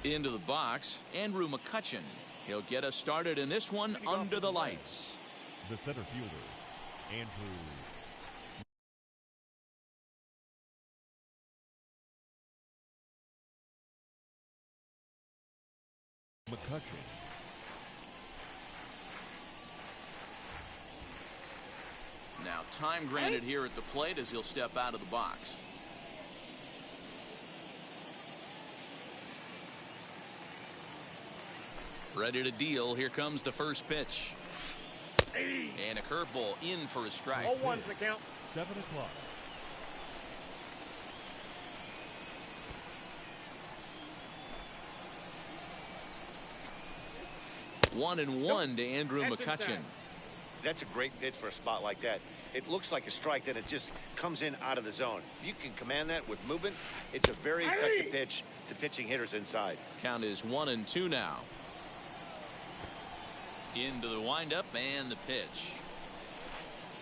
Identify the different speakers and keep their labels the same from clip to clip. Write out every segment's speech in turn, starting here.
Speaker 1: Into the box, Andrew Mccutchen. He'll get us started in this one under the lights.
Speaker 2: The center fielder, Andrew Mccutchen.
Speaker 1: Now time granted here at the plate as he'll step out of the box. Ready to deal. Here comes the first pitch. And a curveball in for a strike.
Speaker 3: 0-1's the count.
Speaker 2: 7 o'clock.
Speaker 1: One and one to Andrew Mccutchen.
Speaker 4: That's a great pitch for a spot like that. It looks like a strike, then it just comes in out of the zone. If you can command that with movement, it's a very effective pitch to pitching hitters inside.
Speaker 1: Count is 1-2 now. Into the windup and the pitch.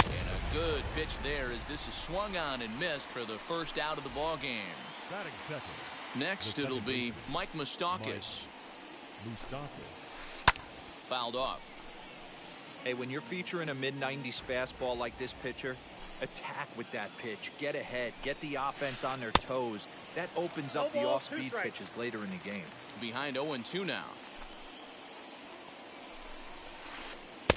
Speaker 1: And a good pitch there as this is swung on and missed for the first out of the ball game.
Speaker 2: Batting second.
Speaker 1: Next it'll be Mike Moustakas. Fouled off.
Speaker 5: Hey, when you're featuring a mid-90s fastball like this pitcher, attack with that pitch. Get ahead. Get the offense on their toes. That opens up the off-speed pitches later in the game.
Speaker 1: Behind 0-2 now.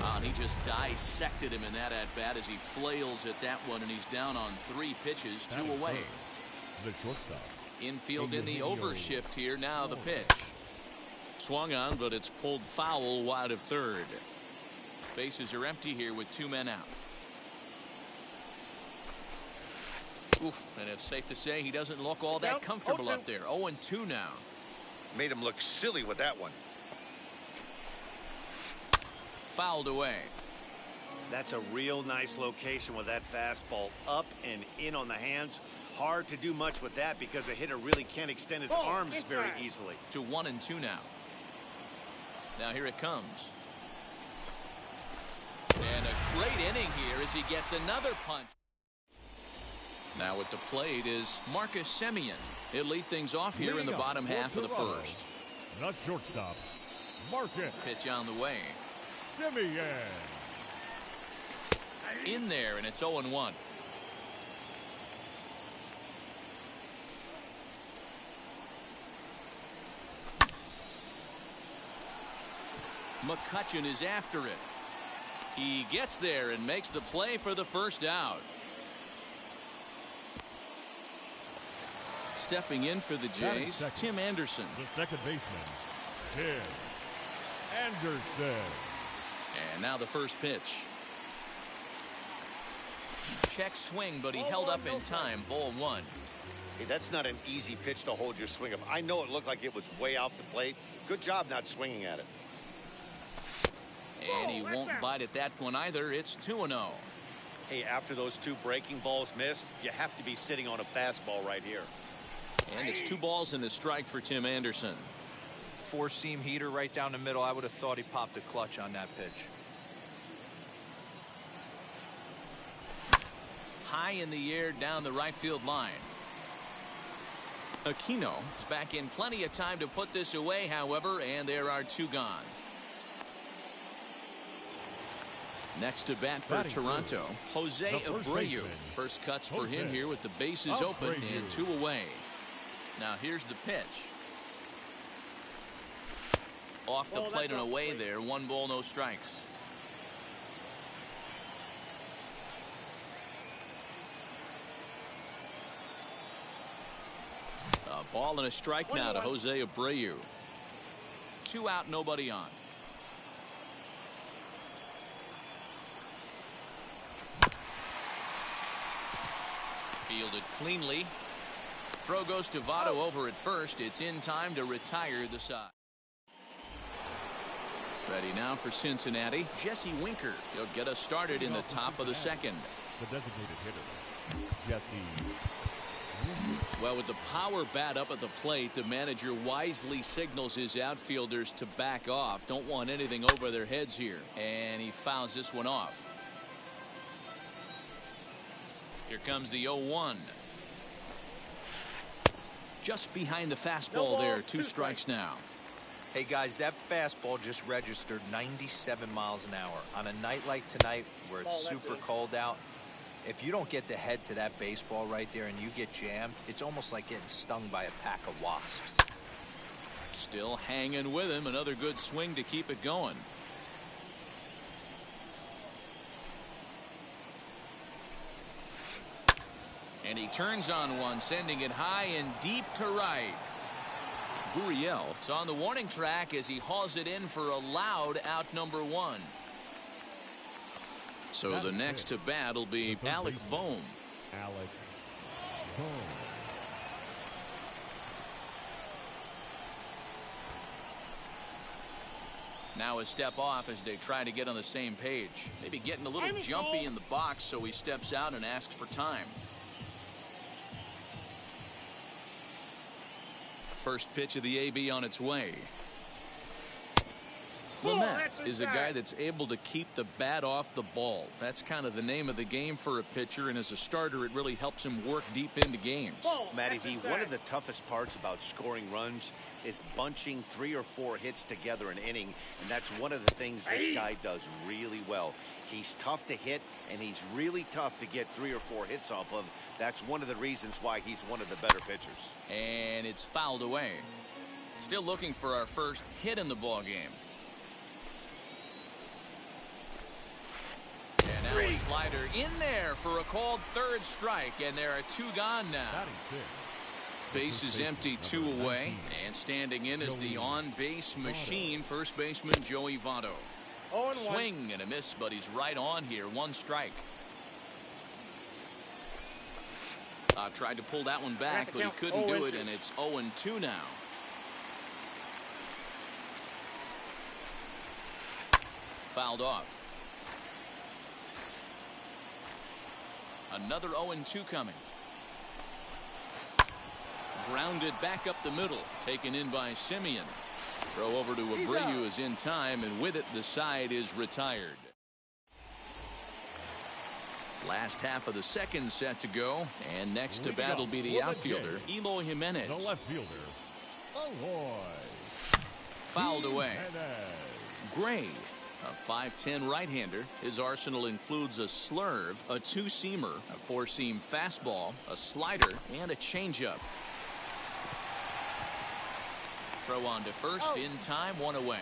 Speaker 1: And he just dissected him in that at-bat as he flails at that one, and he's down on 3 pitches, 2 away.
Speaker 2: The shortstop.
Speaker 1: Infield in the overshift here. Now the pitch. Swung on, but it's pulled foul wide of third. Bases are empty here with 2 men out. Oof, and it's safe to say he doesn't look all that comfortable up there. 0-2 now.
Speaker 4: Made him look silly with that one.
Speaker 1: Fouled away.
Speaker 4: That's a real nice location with that fastball up and in on the hands. Hard to do much with that because a hitter really can't extend his arms very easily.
Speaker 1: To 1-2 now. Now here it comes. And a great inning here as he gets another punch. Now at the plate is Marcus Simeon. He'll lead things off here in the bottom half of the first.
Speaker 2: Not shortstop. Marcus.
Speaker 1: Pitch on the way.
Speaker 2: Simeon.
Speaker 1: In there, and it's 0-1. Mccutchen is after it. He gets there and makes the play for the first out. Stepping in for the Jays, Tim Anderson.
Speaker 2: The second baseman, Tim Anderson.
Speaker 1: And now the first pitch. Check swing, but he held up in time. Ball 1.
Speaker 4: Hey, that's not an easy pitch to hold your swing of. I know it looked like it was way off the plate. Good job not swinging at it.
Speaker 1: And he won't bite at that one either. It's 2-0.
Speaker 4: Hey, after those 2 breaking balls missed, you have to be sitting on a fastball right here.
Speaker 1: And it's 2 balls and a strike for Tim Anderson.
Speaker 5: 4-seam heater right down the middle. I would have thought he popped a clutch on that pitch.
Speaker 1: High in the air down the right field line. Aquino is back in plenty of time to put this away, however, and there are 2 gone. Next to bat for Toronto, Jose Abreu. First cuts for him here with the bases open and 2 away. Now here's the pitch. Off the plate and away there. 1 ball, no strikes. A ball and a strike now to Jose Abreu. 2 out, nobody on. Fielded cleanly. Throw goes to Votto over at first. It's in time to retire the side. Ready now for Cincinnati, Jesse Winker. He'll get us started in the top of the second.
Speaker 2: The designated hitter, Jesse.
Speaker 1: Well, with the power bat up at the plate, the manager wisely signals his outfielders to back off. Don't want anything over their heads here. And he fouls this one off. Here comes the 0-1. Just behind the fastball there. 2 strikes now.
Speaker 5: Hey guys, that fastball just registered 97 miles an hour. On a night like tonight where it's super cold out, if you don't get to head to that baseball right there and you get jammed, it's almost like getting stung by a pack of wasps.
Speaker 1: Still hanging with him. Another good swing to keep it going. And he turns on one, sending it high and deep to right. Gurriel is on the warning track as he hauls it in for a loud out number 1. So the next to bat will be Alec Bohm.
Speaker 2: Alec Bohm.
Speaker 1: Now a step off as they try to get on the same page. Maybe getting a little jumpy in the box, so he steps out and asks for time. First pitch of the AB on its way. Lamet is a guy that's able to keep the bat off the ball. That's kind of the name of the game for a pitcher, and as a starter, it really helps him work deep into games.
Speaker 4: Matty V, one of the toughest parts about scoring runs is bunching 3 or 4 hits together an inning, and that's one of the things this guy does really well. He's tough to hit, and he's really tough to get 3 or 4 hits off of. That's one of the reasons why he's one of the better pitchers.
Speaker 1: And it's fouled away. Still looking for our first hit in the ball game. And now a slider in there for a called 3rd strike, and there are 2 gone now. Base is empty, 2 away, and standing in is the on-base machine, first baseman Joey Votto. Swing and a miss, but he's right on here. 1 strike. Tried to pull that one back, but he couldn't do it, and it's 0-2 now. Fouled off. Another 0-2 coming. Grounded back up the middle, taken in by Simeon. Throw over to Abreu is in time, and with it the side is retired. Last half of the second set to go, and next to bat will be the outfielder Eloy Jimenez.
Speaker 2: The left fielder, Eloy.
Speaker 1: Fouled away. Gray, a 5'10" right-hander. His arsenal includes a slurve, a 2-seamer, a 4-seam fastball, a slider, and a changeup. Throw on to first in time, 1 away.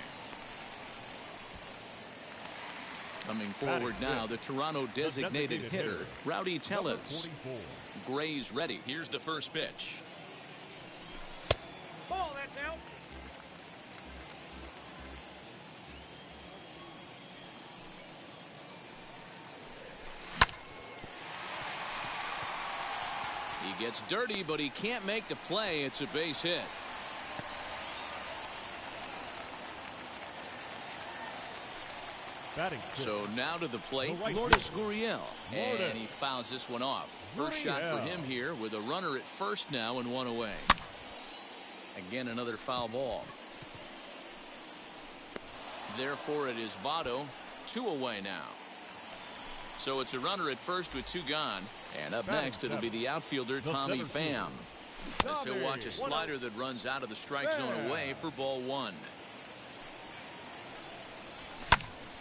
Speaker 1: Coming forward now, the Toronto designated hitter, Rowdy Tellez. Gray's ready. Here's the first pitch.
Speaker 3: Ball, that's out.
Speaker 1: He gets dirty, but he can't make the play. It's a base hit. So now to the plate, Lourdes Gurriel, and he fouls this one off. First shot for him here with a runner at first now and 1 away. Again, another foul ball. Therefore, it is Votto, 2 away now. So it's a runner at first with 2 gone. And up next, it'll be the outfielder, Tommy Pham. As he'll watch a slider that runs out of the strike zone away for ball 1.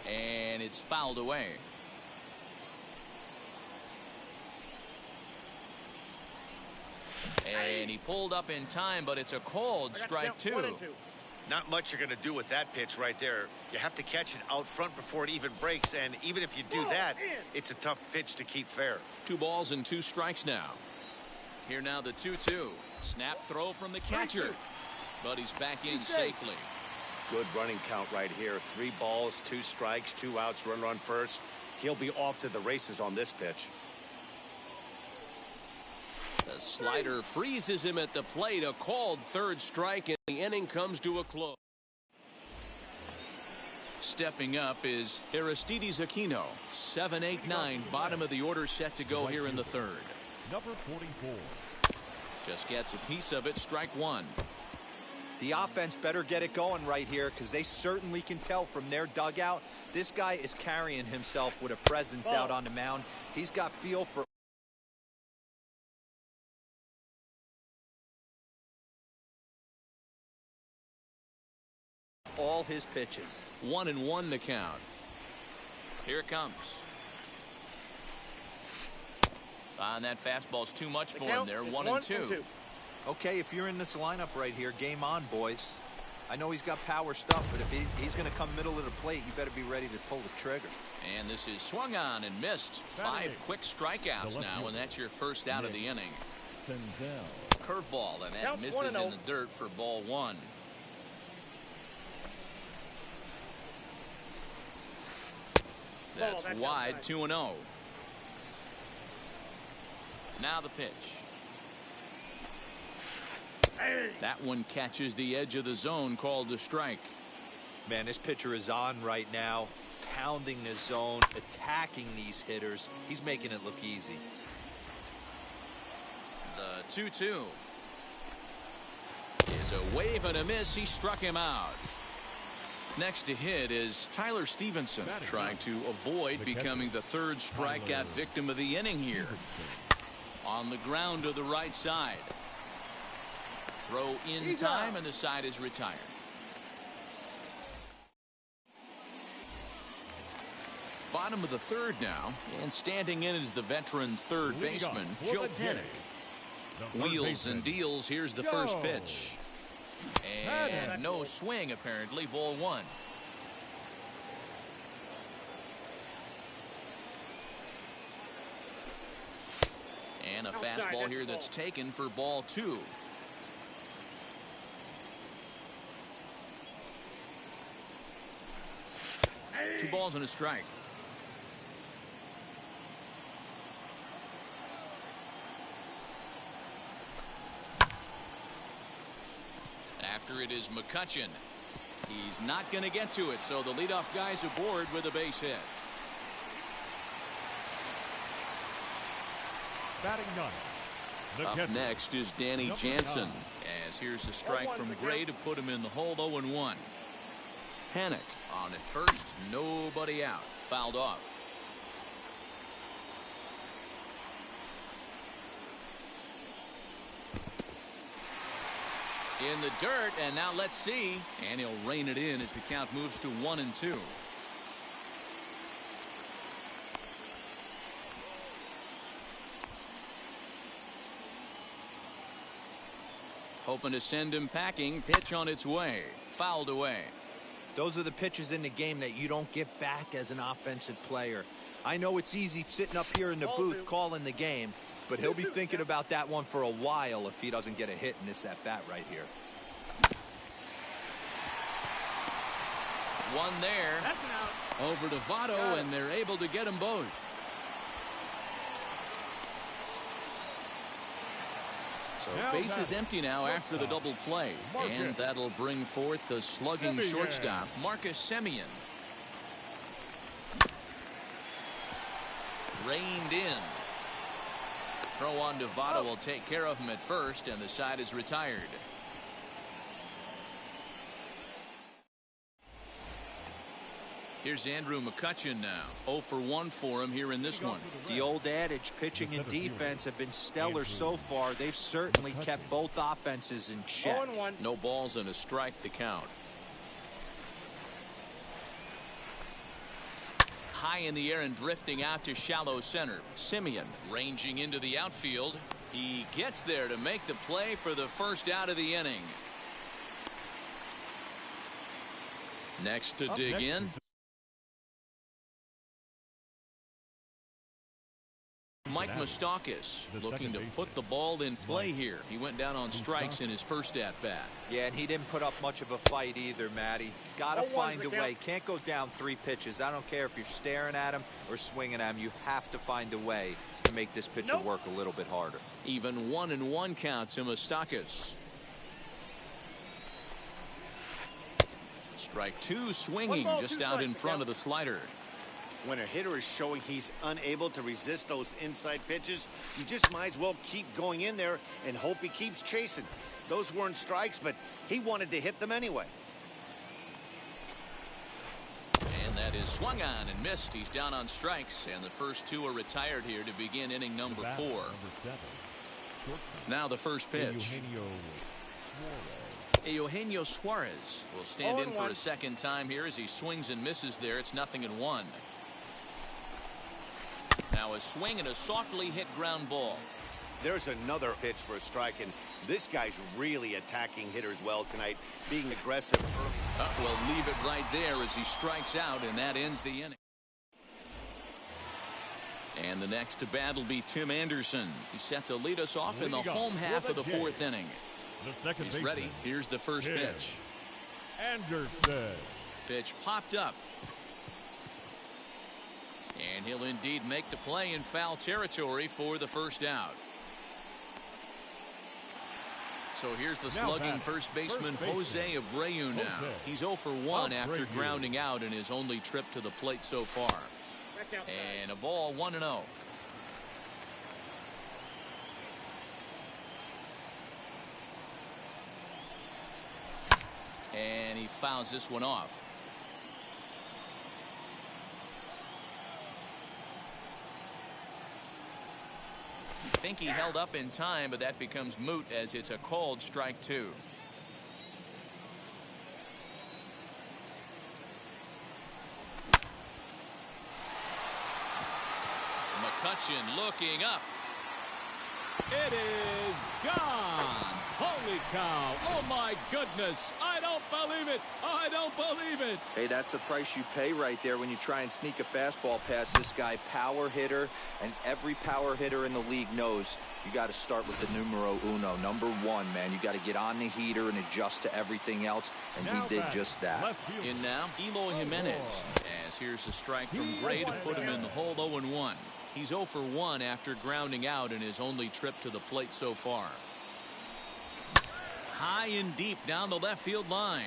Speaker 1: And it's fouled away. And he pulled up in time, but it's a called strike 2.
Speaker 4: Not much you're going to do with that pitch right there. You have to catch it out front before it even breaks, and even if you do that, it's a tough pitch to keep fair.
Speaker 1: 2 balls and 2 strikes now. Here now the 2-2. Snap throw from the catcher, but he's back in safely.
Speaker 4: Good running count right here. 3 balls, 2 strikes, 2 outs, runner on first. He'll be off to the races on this pitch.
Speaker 1: The slider freezes him at the plate. A called 3rd strike, and the inning comes to a close. Stepping up is Aristides Aquino. 7-8-9, bottom of the order, set to go here in the 3rd.
Speaker 2: Number 44.
Speaker 1: Just gets a piece of it. Strike 1.
Speaker 5: The offense better get it going right here, because they certainly can tell from their dugout this guy is carrying himself with a presence out on the mound. He's got feel for all his pitches.
Speaker 1: 1-1 the count. Here it comes. And that fastball's too much for him there. 1-2.
Speaker 5: Okay, if you're in this lineup right here, game on, boys. I know he's got power stuff, but if he's going to come middle of the plate, you better be ready to pull the trigger.
Speaker 1: And this is swung on and missed. 5 quick strikeouts now, and that's your first out of the inning. Curveball, and that misses in the dirt for ball 1. That's wide, 2-0. Now the pitch. That one catches the edge of the zone, called a strike.
Speaker 5: Man, this pitcher is on right now, pounding the zone, attacking these hitters. He's making it look easy.
Speaker 1: The 2-2 is a wave and a miss. He struck him out. Next to hit is Tyler Stevenson, trying to avoid becoming the 3rd strikeout victim of the inning here. On the ground to the right side. Throw in time, and the side is retired. Bottom of the 3rd now, and standing in is the veteran 3rd baseman, Joe Hennick. Wheels and deals. Here's the first pitch. And no swing, apparently. Ball 1. And a fastball here that's taken for ball 2. Two balls and a strike. After it is Mccutchen. He's not going to get to it, so the leadoff guy's aboard with a base hit.
Speaker 2: Batting ninth.
Speaker 1: Up next is Danny Jansen, as here's a strike from Gray to put him in the hole. 0-1. Hennick on at first, nobody out, fouled off. In the dirt, and now let's see, and he'll rein it in as the count moves to 1-2. Hoping to send him packing. Pitch on its way. Fouled away.
Speaker 5: Those are the pitches in the game that you don't get back as an offensive player. I know it's easy sitting up here in the booth calling the game, but he'll be thinking about that one for a while if he doesn't get a hit in this at-bat right here.
Speaker 1: One there. Over to Votto, and they're able to get them both. So base is empty now after the double play. And that'll bring forth the slugging shortstop, Simeon. Reined in. Throw on to Votto will take care of him at first, and the side is retired. Here's Andrew Mccutchen now. 0 for 1 for him here in this one.
Speaker 5: The old adage, pitching and defense have been stellar so far. They've certainly kept both offenses in check.
Speaker 1: 0-1. No balls and a strike to count. High in the air and drifting out to shallow center. Simeon ranging into the outfield. He gets there to make the play for the first out of the inning. Next to dig in. Mike Moustakas looking to put the ball in play here. He went down on strikes in his first at-bat.
Speaker 5: Yeah, and he didn't put up much of a fight either, Matty. Got to find a way. Can't go down 3 pitches. I don't care if you're staring at him or swinging at him. You have to find a way to make this pitcher work a little bit harder.
Speaker 1: Even 1-1 count to Moustakas. Strike 2 swinging just out in front of the slider.
Speaker 4: When a hitter is showing he's unable to resist those inside pitches, you just might as well keep going in there and hope he keeps chasing. Those weren't strikes, but he wanted to hit them anyway.
Speaker 1: And that is swung on and missed. He's down on strikes, and the first 2 are retired here to begin inning number 4. Now the first pitch. Eugenio Suarez will stand in for a second time here as he swings and misses there. It's 0-1. Now a swing and a softly hit ground ball.
Speaker 4: There's another pitch for a strike, and this guy's really attacking hitters well tonight, being aggressive early.
Speaker 1: We'll leave it right there as he strikes out, and that ends the inning. And the next to bat will be Tim Anderson. He's set to lead us off in the home half of the fourth inning. He's ready. Here's the first pitch.
Speaker 2: Anderson.
Speaker 1: Pitch popped up. And he'll indeed make the play in foul territory for the first out. So here's the slugging first baseman Jose Abreu now. He's 0 for 1 after grounding out in his only trip to the plate so far. And a ball 1-0. And he fouls this one off. I think he held up in time, but that becomes moot as it's a called strike 2. Mccutchen looking up. It is gone. Holy cow. Oh, my goodness. I don't believe it. I don't believe it.
Speaker 5: Hey, that's the price you pay right there when you try and sneak a fastball past this guy. Power hitter, and every power hitter in the league knows you got to start with the numero uno. Number 1, man. You got to get on the heater and adjust to everything else, and he did just that.
Speaker 1: In now, Eloy Jimenez. As here's a strike from Gray to put him in the hole. 0-1. He's 0 for 1 after grounding out in his only trip to the plate so far. High and deep down the left field line.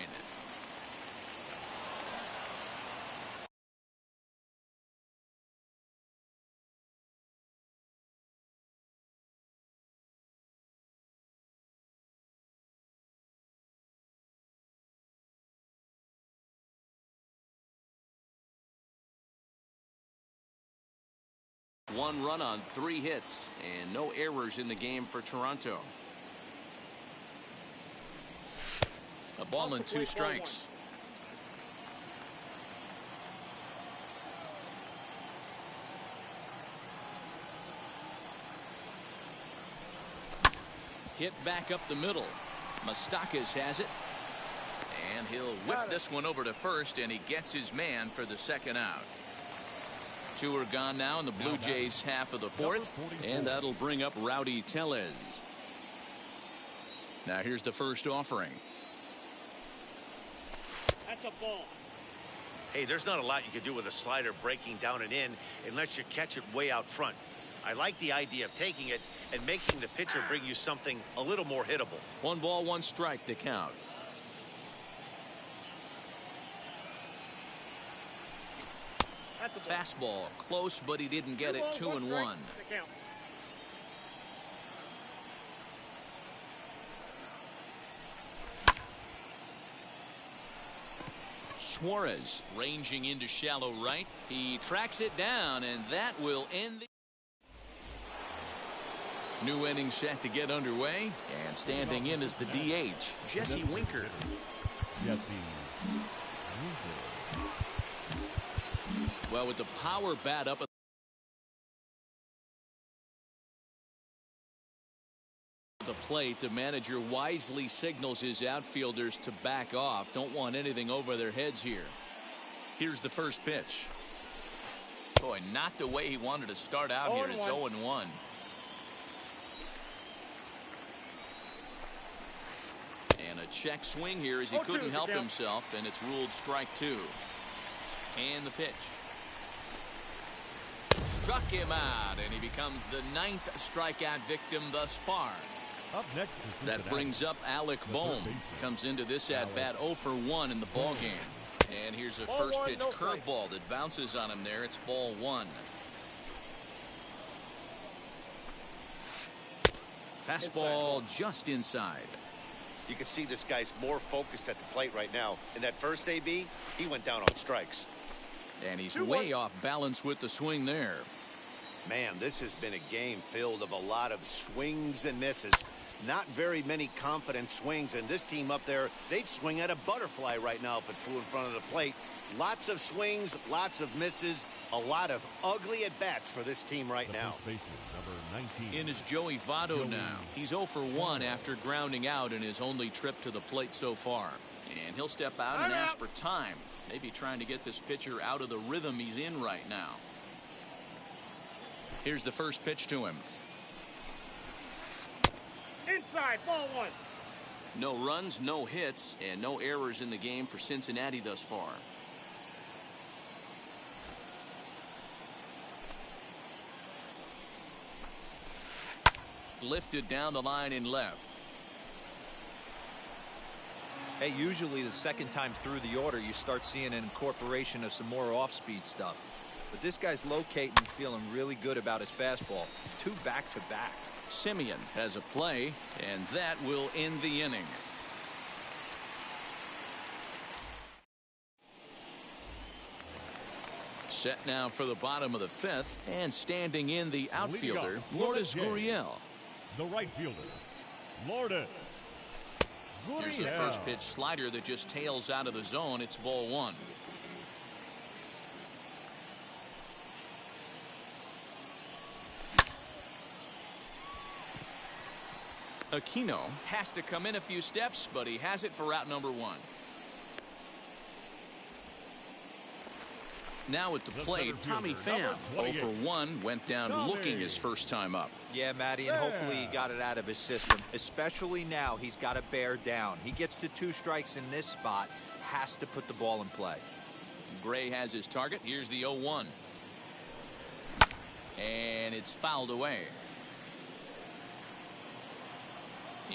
Speaker 1: One run on 3 hits and no errors in the game for Toronto. A ball and 2 strikes. Hit back up the middle. Moustakas has it. And he'll whip this one over to first, and he gets his man for the second out. 2 are gone now in the Blue Jays half of the fourth, and that'll bring up Rowdy Tellez. Now here's the first offering.
Speaker 3: That's a ball.
Speaker 4: Hey, there's not a lot you can do with a slider breaking down and in unless you catch it way out front. I like the idea of taking it and making the pitcher bring you something a little more hittable.
Speaker 1: 1 ball, 1 strike, the count. Fastball close, but he didn't get it. 2-1. Suarez ranging into shallow right. He tracks it down, and that will end the new inning set to get underway. And standing in is the DH, Jesse Winker. Well, with the power bat up at the plate, the manager wisely signals his outfielders to back off. Don't want anything over their heads here. Here's the first pitch. Boy, not the way he wanted to start out here. It's 0-1. And a check swing here as he couldn't help himself, and it's ruled strike 2. And the pitch. Struck him out, and he becomes the 9th strikeout victim thus far.
Speaker 2: Up next,
Speaker 1: that brings up Alec Bohm. Comes into this at bat 0 for 1 in the ball game. And here's a first pitch curveball that bounces on him there. It's ball 1. Fastball just inside.
Speaker 4: You can see this guy's more focused at the plate right now. In that first AB, he went down on strikes.
Speaker 1: And he's way off balance with the swing there.
Speaker 4: Man, this has been a game filled of a lot of swings and misses. Not very many confident swings, and this team up there, they'd swing at a butterfly right now if it flew in front of the plate. Lots of swings, lots of misses, a lot of ugly at-bats for this team right now.
Speaker 1: In is Joey Votto now. He's 0 for 1 after grounding out in his only trip to the plate so far. And he'll step out and ask for time. Maybe trying to get this pitcher out of the rhythm he's in right now. Here's the first pitch to him.
Speaker 3: Inside, ball 1.
Speaker 1: No runs, no hits, and no errors in the game for Cincinnati thus far. Lifted down the line in left.
Speaker 5: Hey, usually the second time through the order, you start seeing an incorporation of some more off-speed stuff. But this guy's locating and feeling really good about his fastball. 2 back-to-back.
Speaker 1: Simeon has a play, and that will end the inning. Set now for the bottom of the 5th, and standing in the outfielder, Lourdes Gurriel.
Speaker 2: The right fielder, Lourdes Gurriel.
Speaker 1: Here's the first pitch slider that just tails out of the zone. It's ball 1. Aquino has to come in a few steps, but he has it for out number 1. Now at the plate, Tommy Pham, 0 for 1, went down looking his first time up.
Speaker 5: Yeah, Matty, and hopefully he got it out of his system. Especially now, he's got to bear down. He gets the 2 strikes in this spot, has to put the ball in play.
Speaker 1: Gray has his target. Here's the 0-1. And it's fouled away.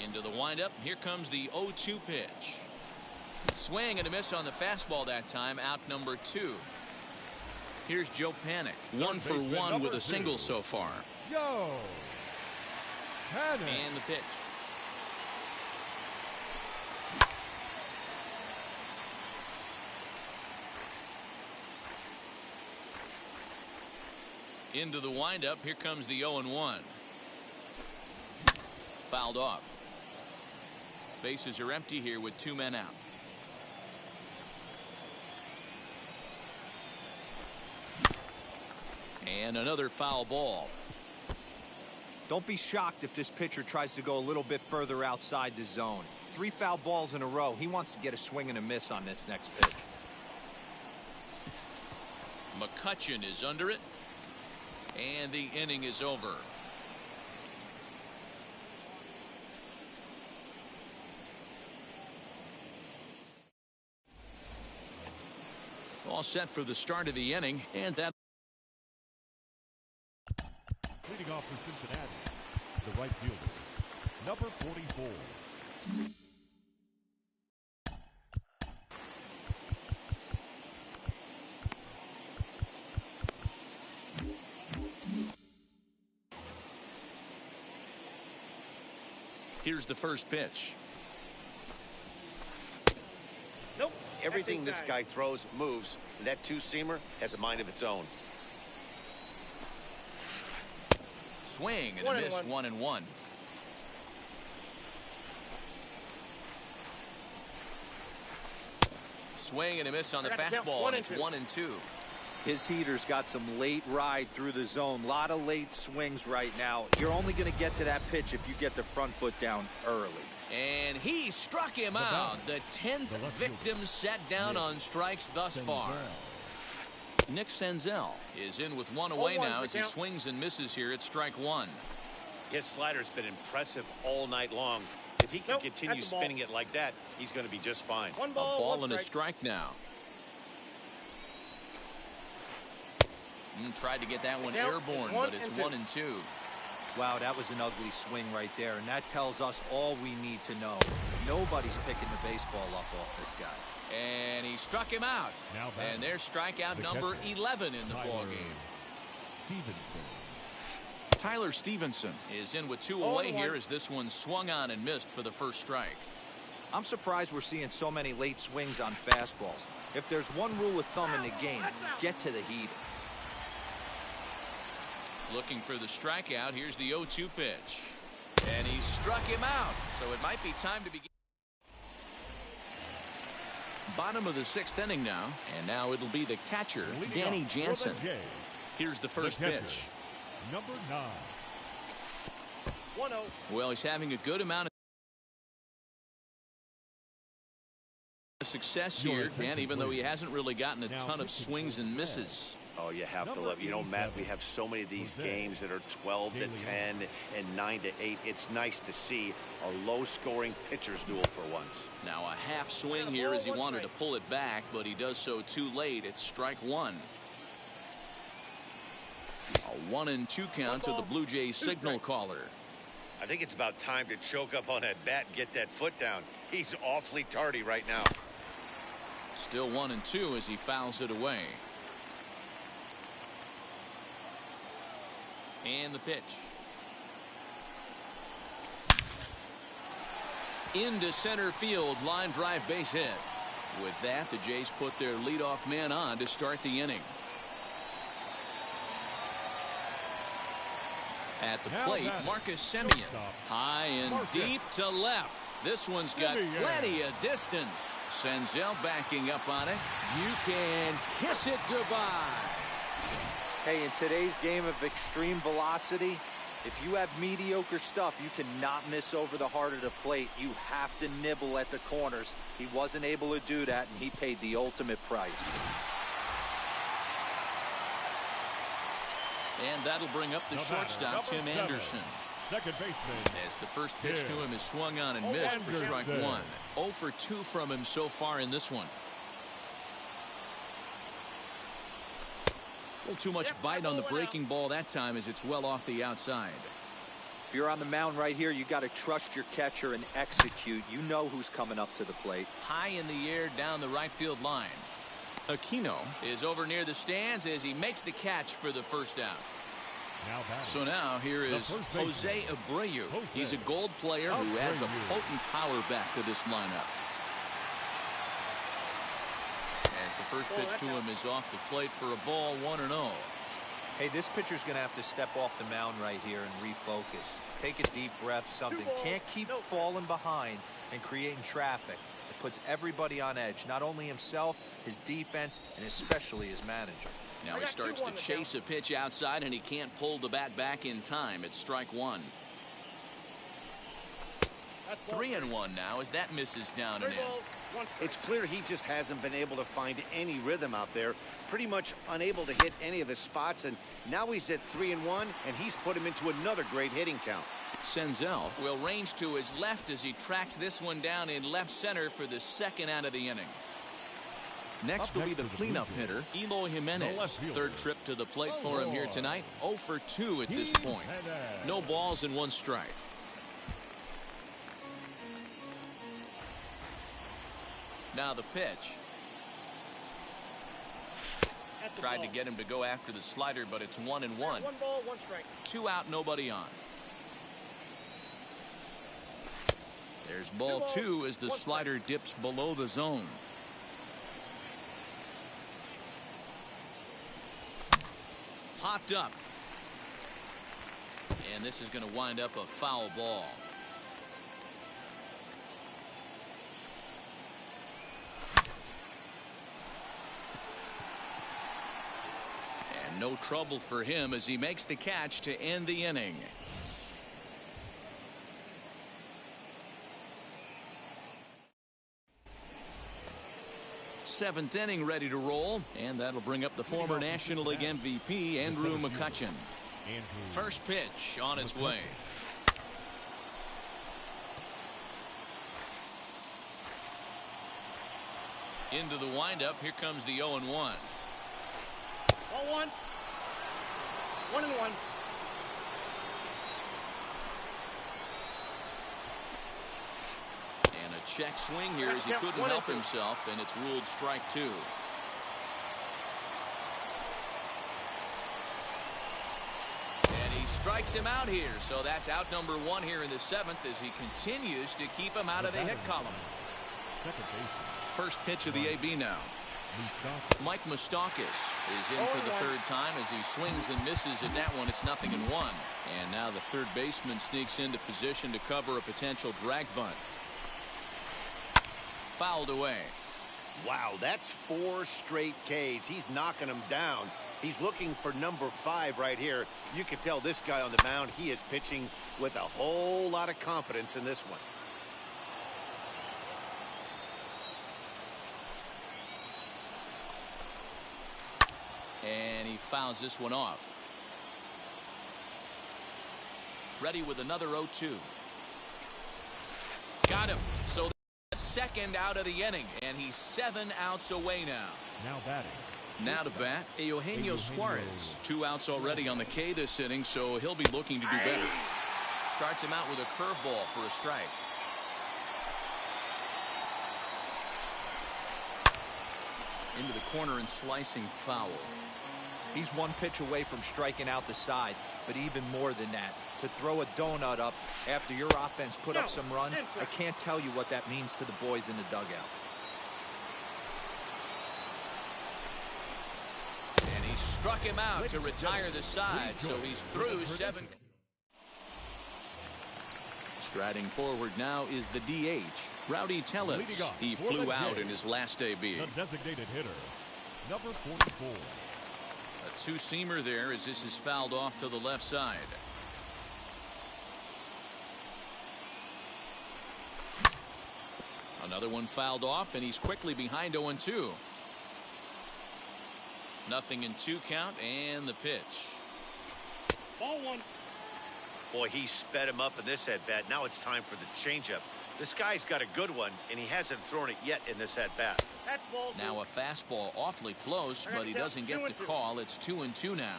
Speaker 1: Into the windup. Here comes the 0-2 pitch. Swing and a miss on the fastball that time. Out number 2. Here's Joe Panik. 1 for 1 with a single so far.
Speaker 2: Joe Panik.
Speaker 1: And the pitch. Into the windup. Here comes the 0-1. Fouled off. Bases are empty here with 2 men out. And another foul ball.
Speaker 5: Don't be shocked if this pitcher tries to go a little bit further outside the zone. 3 foul balls in a row. He wants to get a swing and a miss on this next pitch.
Speaker 1: Mccutchen is under it. And the inning is over. All set for the start of the inning, and that
Speaker 2: Leading off for Cincinnati, the right fielder, number 44.
Speaker 1: Here's the first pitch.
Speaker 3: Nope.
Speaker 4: Everything this guy throws moves. That 2-seamer has a mind of its own.
Speaker 1: Swing and a miss. 1-1. Swing and a miss on the fastball, and it's 1-2.
Speaker 5: His heater's got some late ride through the zone. A lot of late swings right now. You're only going to get to that pitch if you get the front foot down early.
Speaker 1: And he struck him out. The 10th victim set down on strikes thus far. Nick Senzel is in with 1 away now as he swings and misses here at strike 1.
Speaker 4: His slider's been impressive all night long. If he can continue spinning it like that, he's going to be just fine.
Speaker 3: One
Speaker 1: A
Speaker 3: ball,
Speaker 1: ball
Speaker 3: one
Speaker 1: and a strike now. Tried to get that one airborne, but it's 1-2.
Speaker 5: Wow, that was an ugly swing right there, and that tells us all we need to know. Nobody's picking the baseball up off this guy.
Speaker 1: And he struck him out. And there's strikeout number 11 in the ballgame.
Speaker 2: Stevenson.
Speaker 1: Tyler Stevenson is in with 2 away here as this one swung on and missed for the first strike.
Speaker 5: I'm surprised we're seeing so many late swings on fastballs. If there's one rule of thumb in the game, get to the heater.
Speaker 1: Looking for the strikeout. Here's the 0-2 pitch. And he struck him out, so it might be time to begin. Bottom of the 6th inning now, and now it'll be the catcher, Danny Jansen. Here's the first pitch.
Speaker 2: Number 9.
Speaker 3: 1-0.
Speaker 1: Well, he's having a good amount of success here, and even though he hasn't really gotten a ton of swings and misses.
Speaker 4: Oh, you have to love, you know, Matt, we have so many of these games that are 12 to 10 and 9 to 8. It's nice to see a low-scoring pitcher's duel for once.
Speaker 1: Now a half swing here as he wanted to pull it back, but he does so too late. It's strike one. A 1-2 count to the Blue Jays signal caller.
Speaker 4: I think it's about time to choke up on that bat and get that foot down. He's awfully tardy right now.
Speaker 1: Still 1-2 as he fouls it away. And the pitch. Into center field, line drive, base hit. With that, the Jays put their leadoff man on to start the inning. At the plate, Marcus Simeon. High and deep to left. This one's got plenty of distance. Senzel backing up on it. You can kiss it goodbye.
Speaker 5: Hey, in today's game of extreme velocity, if you have mediocre stuff, you cannot miss over the heart of the plate. You have to nibble at the corners. He wasn't able to do that, and he paid the ultimate price.
Speaker 1: And that'll bring up the shortstop, Tim Anderson.
Speaker 2: Second baseman.
Speaker 1: As the first pitch to him is swung on and missed for strike one. 0 for 2 from him so far in this one. A little too much bite on the breaking ball that time as it's well off the outside.
Speaker 5: If you're on the mound right here, you got to trust your catcher and execute. You know who's coming up to the plate.
Speaker 1: High in the air down the right field line. Aquino is over near the stands as he makes the catch for the first out. So now here is Jose Abreu. He's a gold player who adds a potent power back to this lineup. As the first pitch to him is off the plate for a ball, 1-0.
Speaker 5: Hey, this pitcher's going to have to step off the mound right here and refocus. Take a deep breath, something. Can't keep falling behind and creating traffic. It puts everybody on edge, not only himself, his defense, and especially his manager.
Speaker 1: Now he starts to chase a pitch outside, and he can't pull the bat back in time. It's strike one. 3-1 now as that misses down and in.
Speaker 4: It's clear he just hasn't been able to find any rhythm out there. Pretty much unable to hit any of his spots, and now he's at 3-1, and he's put him into another great hitting count.
Speaker 1: Senzel will range to his left as he tracks this one down in left center for the second out of the inning. Next will be the cleanup hitter, Eloy Jimenez. Third trip to the plate for him here tonight. 0 for 2 at this point. No balls and 1 strike. Now the pitch. Tried to get him to go after the slider, but it's 1-1.
Speaker 3: 1 ball, 1 strike.
Speaker 1: 2 out, nobody on. There's ball 2 as the slider dips below the zone. Popped up. And this is going to wind up a foul ball. And no trouble for him as he makes the catch to end the inning. Seventh inning ready to roll, and that'll bring up the former National League MVP Andrew Mccutchen. First pitch on its way. Into the windup. Here comes the 0-1.
Speaker 3: Ball 1. 1-1.
Speaker 1: Check swing here as he couldn't help himself, and it's ruled strike 2. And he strikes him out here, so that's out number 1 here in the 7th as he continues to keep him out of the hit column. First pitch of the AB now. Mike Moustakas is in for the third time as he swings and misses at that one. It's 0-1. And now the third baseman sneaks into position to cover a potential drag bunt. Fouled away.
Speaker 4: Wow, that's 4 straight Ks. He's knocking them down. He's looking for number 5 right here. You can tell this guy on the mound, he is pitching with a whole lot of confidence in this one.
Speaker 1: And he fouls this one off. Ready with another 0-2. Got him. So the second out of the inning, and he's 7 outs away now.
Speaker 2: Now batting.
Speaker 1: Now to bat, Eugenio Suarez. 2 outs already on the K this inning, so he'll be looking to do better. Starts him out with a curveball for a strike. Into the corner and slicing foul.
Speaker 5: He's 1 pitch away from striking out the side, but even more than that, to throw a donut up after your offense put up some runs, I can't tell you what that means to the boys in the dugout.
Speaker 1: And he struck him out to retire the side, so he's through 7. Striding forward now is the DH, Rowdy Tellez. He flew out in his last debut.
Speaker 2: The designated hitter, number 44.
Speaker 1: A two-seamer there as this is fouled off to the left side. Another one fouled off, and he's quickly behind 0-2. 0-2 count, and the pitch.
Speaker 3: Ball 1.
Speaker 4: Boy, he sped him up in this at-bat. Now it's time for the changeup. This guy's got a good one, and he hasn't thrown it yet in this at-bat.
Speaker 3: That's ball 2.
Speaker 1: Now a fastball awfully close, but he doesn't get the call. It's 2-2 now.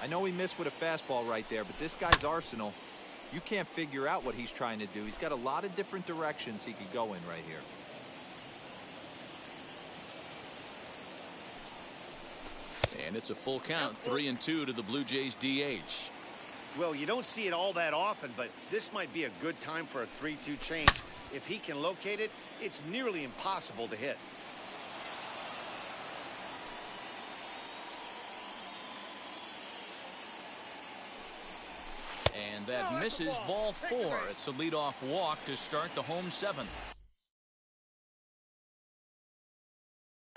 Speaker 5: I know he missed with a fastball right there, but this guy's arsenal, you can't figure out what he's trying to do. He's got a lot of different directions he could go in right here.
Speaker 1: And it's a full count, 3-2 to the Blue Jays DH.
Speaker 4: Well, you don't see it all that often, but this might be a good time for a 3-2 change. If he can locate it, it's nearly impossible to hit.
Speaker 1: And that misses, ball 4. It's a leadoff walk to start the home 7th.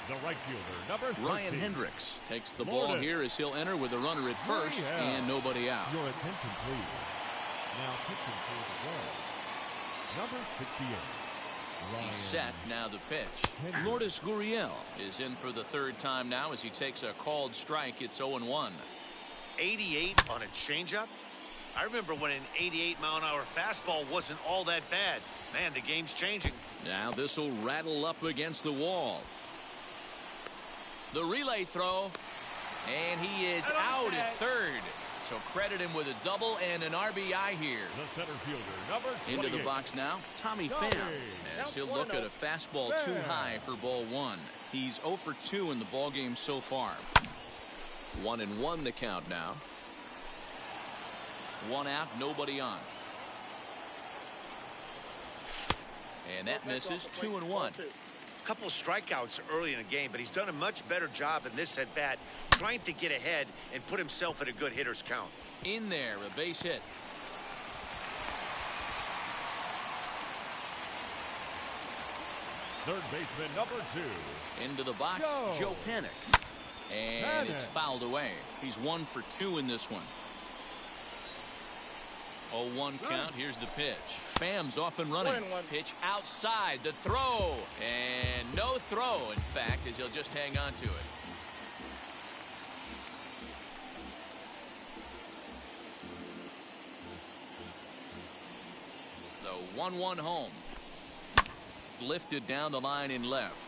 Speaker 2: The right fielder, number 13.
Speaker 1: Ryan Hendricks takes the ball here as he'll enter with a runner at first and nobody out.
Speaker 2: Your attention, please. Now pitching for the Reds, number 68. Ryan.
Speaker 1: He's set, now the pitch. Lourdes Gurriel is in for the third time now as he takes a called strike. It's 0-1.
Speaker 4: 88 on a changeup? I remember when an 88-mile-an-hour fastball wasn't all that bad. Man, the game's changing.
Speaker 1: Now this will rattle up against the wall. The relay throw, and he is out at third. So credit him with a double and an RBI here.
Speaker 2: The center fielder, number 28.
Speaker 1: Into the box now, Tommy Pham, as he'll look at a fastball too high for ball 1. He's 0 for 2 in the ballgame so far. 1-1 the count now. 1 out, nobody on. And that misses, 2-1.
Speaker 4: Couple of strikeouts early in the game, but he's done a much better job in this at bat trying to get ahead and put himself at a good hitter's count.
Speaker 1: In there, a base hit.
Speaker 2: Third baseman, number 2.
Speaker 1: Into the box, Joe Panik. And it's fouled away. He's 1 for 2 in this one. 0-1 count. Here's the pitch. Pham's off and running. Pitch outside. The throw. And no throw, in fact, as he'll just hang on to it. The 1-1 home. Lifted down the line in left.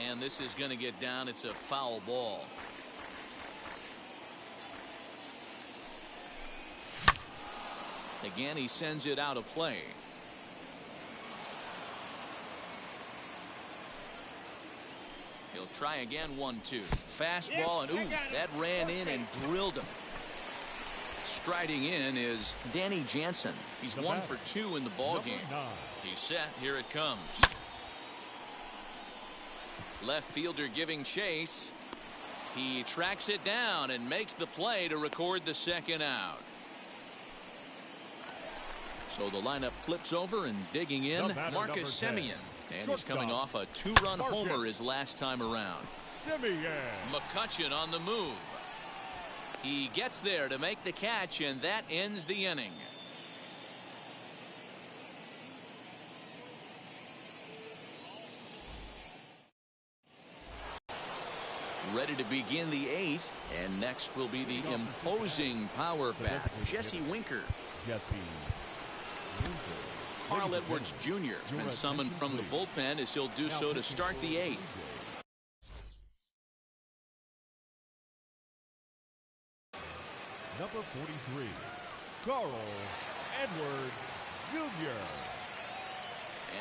Speaker 1: And this is going to get down. It's a foul ball. Again, he sends it out of play. He'll try again, 1-2. Fastball, and ooh, that ran in and drilled him. Striding in is Danny Jansen. He's 1 for 2 in the ballgame. He's set. Here it comes. Left fielder giving chase. He tracks it down and makes the play to record the second out. So the lineup flips over, and digging in, Marcus Simeon. And he's coming off a two-run homer his last time around.
Speaker 2: Simeon.
Speaker 1: Mccutchen on the move. He gets there to make the catch, and that ends the inning. Ready to begin the eighth, and next will be the imposing power bat, Jesse Winker. Carl Edwards Jr. has been summoned from the bullpen as he'll do so to start the eighth.
Speaker 2: Number 43, Carl Edwards Jr.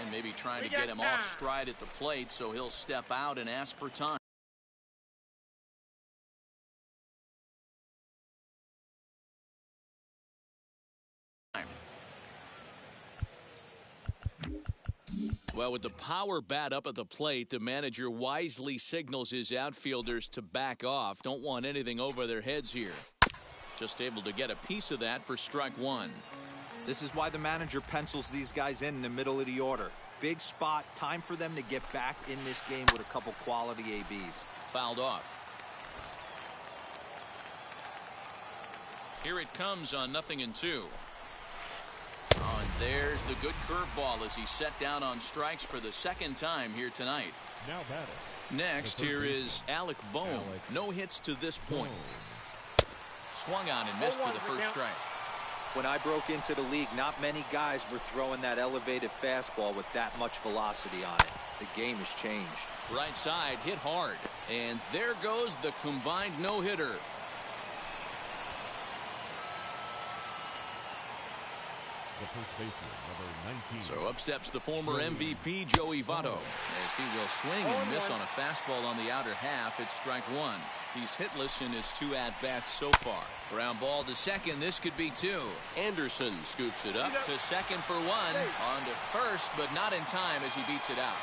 Speaker 1: And maybe trying to get him off stride at the plate, so he'll step out and ask for time. Well, with the power bat up at the plate, the manager wisely signals his outfielders to back off. Don't want anything over their heads here. Just able to get a piece of that for strike one.
Speaker 5: This is why the manager pencils these guys in the middle of the order. Big spot, time for them to get back in this game with a couple quality ABs.
Speaker 1: Fouled off. Here it comes on 0-2. Oh, and there's the good curveball as he's set down on strikes for the second time here tonight.
Speaker 2: Now batting.
Speaker 1: Next, here is Alec Bohm. No hits to this point. Swung on and missed for the first strike.
Speaker 5: When I broke into the league, not many guys were throwing that elevated fastball with that much velocity on it. The game has changed.
Speaker 1: Right side hit hard. And there goes the combined no-hitter.
Speaker 2: The first baseman, number 19.
Speaker 1: So up steps the former MVP, Joey Votto, as he will swing and miss on a fastball on the outer half. It's strike one. He's hitless in his two at-bats so far. Ground ball to second. This could be two. Anderson scoops it up to second for one. On to first, but not in time as he beats it out.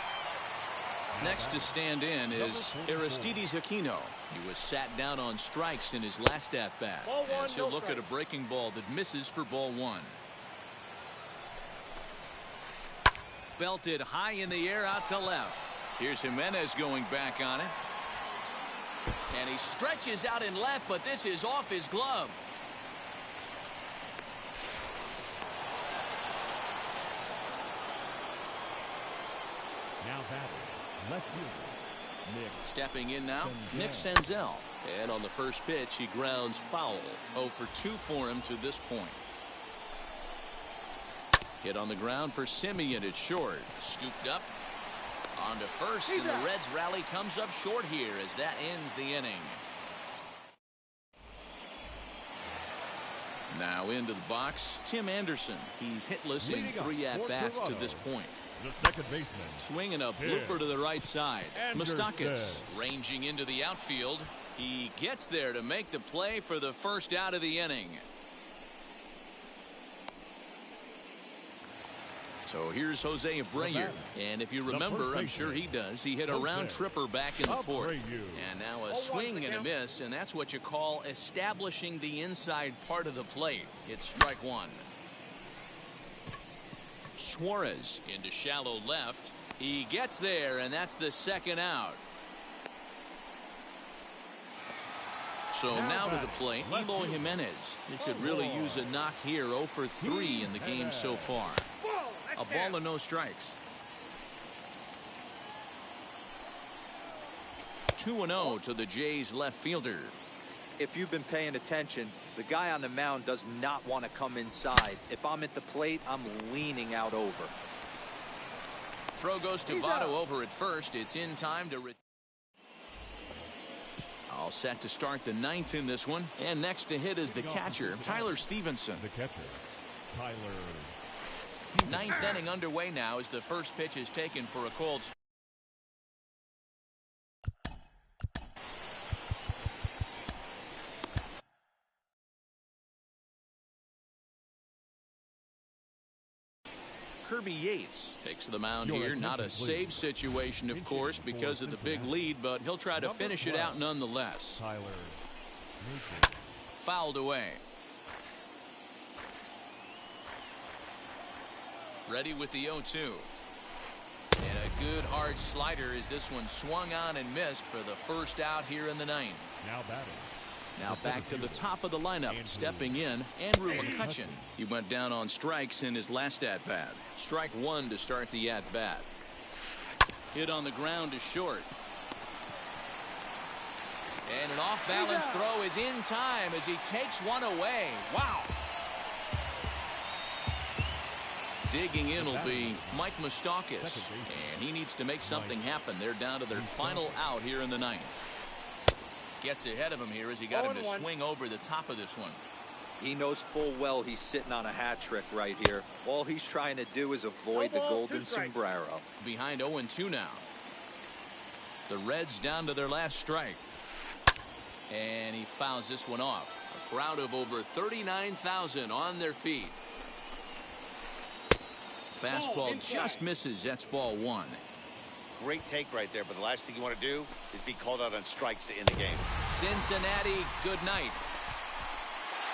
Speaker 1: Next to stand in is Aristides Aquino. He was sat down on strikes in his last at-bat, as he'll look at a breaking ball that misses for ball one. Belted high in the air out to left. Here's Jimenez going back on it. And he stretches out in left, but this is off his glove.
Speaker 2: Now batting, left fielder, Nick.
Speaker 1: Stepping in now, Nick Senzel. And on the first pitch, he grounds foul. 0 for 2 for him to this point. Hit on the ground for Simeon at short. Scooped up. On to first, and the Reds rally comes up short here as that ends the inning. Now into the box, Tim Anderson. He's hitless in 3 at-bats to this point.
Speaker 2: The second baseman.
Speaker 1: Swinging a blooper to the right side. Mccutchen ranging into the outfield. He gets there to make the play for the first out of the inning. So here's Jose Abreu, and if you remember, I'm sure he does, he hit a round tripper back in the fourth. And now a swing and a miss, and that's what you call establishing the inside part of the plate. It's strike one. Suarez into shallow left. He gets there, and that's the second out. So now to the plate, Eloy Jimenez. He could really use a knock here. 0 for 3 in the game so far. A ball and no strikes. 2-0 to the Jays left fielder.
Speaker 5: If you've been paying attention, the guy on the mound does not want to come inside. If I'm at the plate, I'm leaning out over.
Speaker 1: Throw goes to Votto over at first. It's in time to all set to start the 9th in this one. And next to hit is the catcher, Tyler Stevenson.
Speaker 2: The catcher, Tyler.
Speaker 1: 9th inning underway now as the first pitch is taken for a called strike. Kirby Yates takes the mound
Speaker 2: Your
Speaker 1: here. Not a
Speaker 2: attention,
Speaker 1: save
Speaker 2: please.
Speaker 1: situation, of course, because of the big lead, but he'll try to finish it out nonetheless.
Speaker 2: Tyler.
Speaker 1: Fouled away. Ready with the 0-2. And a good hard slider as this one swung on and missed for the first out here in the ninth.
Speaker 2: Now batting.
Speaker 1: Now back to the top of the lineup. Stepping in, Andrew Mccutchen. He went down on strikes in his last at-bat. Strike one to start the at-bat. Hit on the ground to short. And an off-balance throw is in time as he takes one away. Wow. Digging in will be Mike Moustakas, and he needs to make something happen. They're down to their final out here in the ninth. Gets ahead of him here as he got him to swing over the top of this one.
Speaker 5: He knows full well he's sitting on a hat trick right here. All he's trying to do is avoid the golden sombrero.
Speaker 1: Behind 0-2 now. The Reds down to their last strike. And he fouls this one off. A crowd of over 39,000 on their feet. Fastball just misses. That's ball one.
Speaker 4: Great take right there, but the last thing you want to do is be called out on strikes to end the game.
Speaker 1: Cincinnati, good night.